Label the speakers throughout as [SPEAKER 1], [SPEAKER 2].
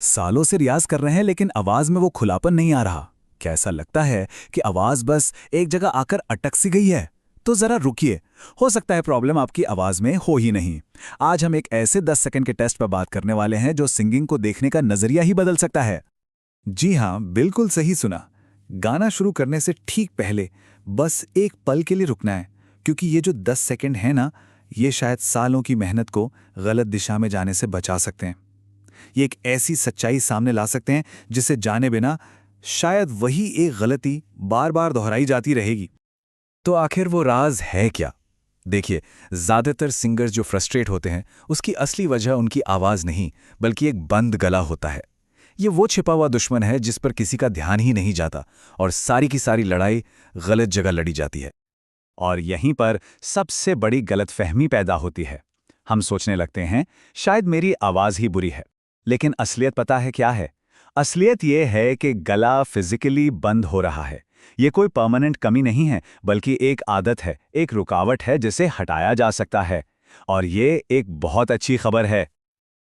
[SPEAKER 1] सालों से रियाज कर रहे हैं लेकिन आवाज में वो खुलापन नहीं आ रहा। क्या ऐसा लगता है कि आवाज बस एक जगह आकर अटक सी गई है? तो जरा रुकिए, हो सकता है प्रॉब्लम आपकी आवाज में हो ही नहीं। आज हम एक ऐसे 10 सेकंड के टेस्ट पर बात करने वाले हैं जो सिंगिंग को देखने का नजरिया ही बदल सकता है। जी हां, बिल्कुल सही सुना। गाना शुरू करने से ठीक पहले बस एक पल के लिए रुकना है, क्योंकि ये जो 10 सेकंड है ना, ये शायद सालों की मेहनत को गलत दिशा में जाने से बचा सकते हैं। ये एक ऐसी सच्चाई सामने ला सकते हैं जिसे जाने बिना शायद वही एक गलती बार बार दोहराई जाती रहेगी। तो आखिर वो राज है क्या? देखिए, ज्यादातर सिंगर्स जो फ्रस्ट्रेट होते हैं उसकी असली वजह उनकी आवाज नहीं बल्कि एक बंद गला होता है। ये वो छिपा हुआ दुश्मन है जिस पर किसी का ध्यान ही नहीं जाता और सारी की सारी लड़ाई गलत जगह लड़ी जाती है। और यहीं पर सबसे बड़ी गलतफहमी पैदा होती है। हम सोचने लगते हैं शायद मेरी आवाज ही बुरी है, लेकिन असलियत पता है क्या है? असलियत ये है कि गला फिजिकली बंद हो रहा है। ये कोई परमानेंट कमी नहीं है, बल्कि एक आदत है, एक रुकावट है जिसे हटाया जा सकता है। और ये एक बहुत अच्छी खबर है।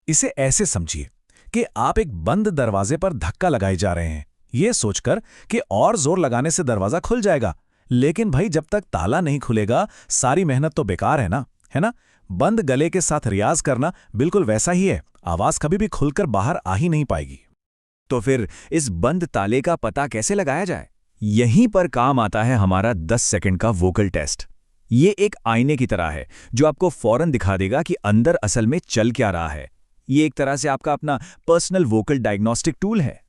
[SPEAKER 2] इसे ऐसे समझिए कि आप एक बंद दरवाजे पर धक्का लगाए जा रहे हैं, ये सोचकर कि और जोर लगाने से दरवाजा खुल जाएगा। लेकिन भाई, जब तक ताला नहीं खुलेगा सारी मेहनत तो बेकार है ना, है ना? बंद गले के साथ रियाज करना बिल्कुल वैसा ही है। आवाज कभी भी खुलकर बाहर आ ही नहीं पाएगी।
[SPEAKER 1] तो फिर इस बंद ताले का पता कैसे लगाया जाए? यहीं पर काम आता है हमारा 10 सेकंड का वोकल टेस्ट। ये एक आईने की तरह है जो आपको फौरन दिखा देगा कि अंदर असल में चल क्या रहा है। ये एक तरह से आपका अपना पर्सनल वोकल डायग्नोस्टिक टूल है।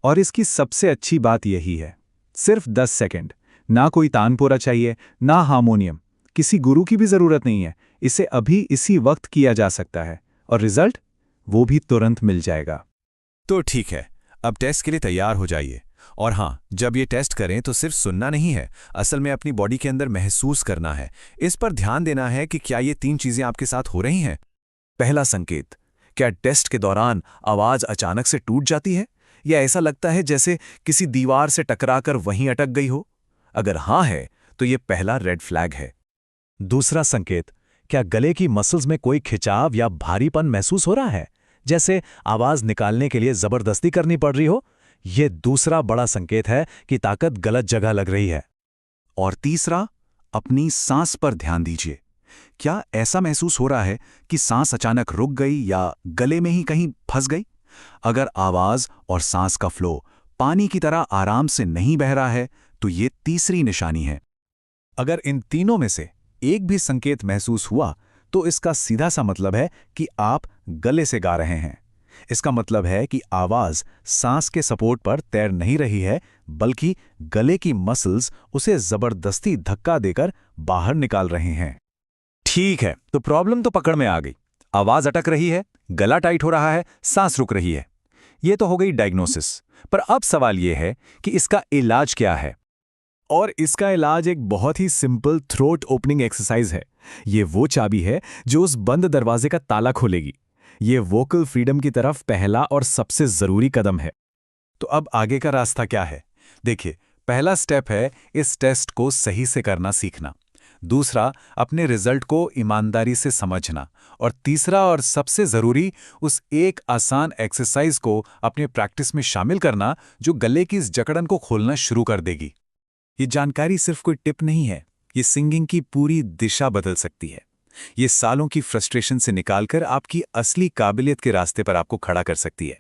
[SPEAKER 3] और इसकी सबसे अच्छी बात यही है, सिर्फ 10 सेकंड, ना कोई तानपुरा चाहिए, ना हारमोनियम, किसी गुरु की भी जरूरत नहीं है। इसे अभी इसी वक्त किया जा सकता है और रिजल्ट वो भी तुरंत मिल जाएगा।
[SPEAKER 2] तो ठीक है, अब टेस्ट के लिए तैयार हो जाइए। और हाँ, जब ये टेस्ट करें तो सिर्फ सुनना नहीं है, असल में अपनी बॉडी के अंदर महसूस करना है। इस पर ध्यान देना है कि क्या ये 3 चीजें आपके साथ हो रही हैं। पहला संकेत, क्या टेस्ट के दौरान आवाज अचानक से टूट जाती है या ऐसा लगता है जैसे किसी दीवार से टकराकर वहीं अटक गई हो? अगर हाँ है तो ये पहला रेड फ्लैग है।
[SPEAKER 4] दूसरा संकेत, क्या गले की मसल्स में कोई खिंचाव या भारीपन महसूस हो रहा है, जैसे आवाज निकालने के लिए जबरदस्ती करनी पड़ रही हो? यह दूसरा बड़ा संकेत है कि ताकत गलत जगह लग रही है।
[SPEAKER 1] और तीसरा, अपनी सांस पर ध्यान दीजिए। क्या ऐसा महसूस हो रहा है कि सांस अचानक रुक गई या गले में ही कहीं फंस गई? अगर आवाज और सांस का फ्लो पानी की तरह आराम से नहीं बह रहा है तो ये तीसरी निशानी है।
[SPEAKER 2] अगर इन तीनों में से एक भी संकेत महसूस हुआ तो इसका सीधा सा मतलब है कि आप गले से गा रहे हैं। इसका मतलब है कि आवाज सांस के सपोर्ट पर तैर नहीं रही है, बल्कि गले की मसल्स उसे जबरदस्ती धक्का देकर बाहर निकाल रहे हैं।
[SPEAKER 1] ठीक है, तो प्रॉब्लम तो पकड़ में आ गई। आवाज अटक रही है, गला टाइट हो रहा है, सांस रुक रही है। ये तो हो गई डायग्नोसिस। पर अब सवाल यह है कि इसका इलाज क्या है?
[SPEAKER 2] और इसका इलाज एक बहुत ही सिंपल थ्रोट ओपनिंग एक्सरसाइज है। ये वो चाबी है जो उस बंद दरवाजे का ताला खोलेगी। ये वोकल फ्रीडम की तरफ पहला और सबसे जरूरी कदम है। तो अब आगे का रास्ता क्या है? देखिए, पहला स्टेप है इस टेस्ट को सही से करना सीखना। दूसरा, अपने रिजल्ट को ईमानदारी से समझना। और तीसरा और सबसे जरूरी, उस एक आसान एक्सरसाइज को अपने प्रैक्टिस में शामिल करना जो गले की इस जकड़न को खोलना शुरू कर देगी। ये जानकारी सिर्फ कोई टिप नहीं है, ये सिंगिंग की पूरी दिशा बदल सकती है। ये सालों की फ्रस्ट्रेशन से निकालकर आपकी असली काबिलियत के रास्ते पर आपको खड़ा कर सकती है।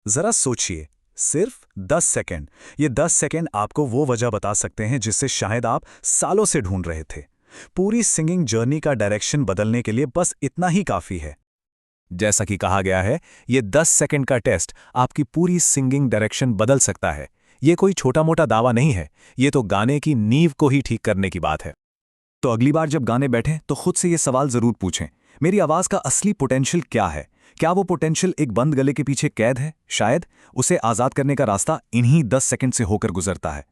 [SPEAKER 2] जरा सोचिए, सिर्फ 10 सेकंड। ये 10 सेकंड आपको वो वजह बता सकते हैं जिससे शायद आप सालों से ढूंढ रहे थे। पूरी सिंगिंग जर्नी का डायरेक्शन बदलने के लिए बस इतना ही काफी है। जैसा कि कहा गया है, ये 10 सेकंड का टेस्ट आपकी पूरी सिंगिंग डायरेक्शन बदल सकता है। ये कोई छोटा मोटा दावा नहीं है, ये तो गाने की नींव को ही ठीक करने की बात है। तो अगली बार जब गाने बैठें तो खुद से ये सवाल जरूर पूछें, मेरी आवाज का असली पोटेंशियल क्या है? क्या वो पोटेंशियल एक बंद गले के पीछे कैद है? शायद उसे आजाद करने का रास्ता इन्हीं 10 सेकंड से होकर गुजरता है।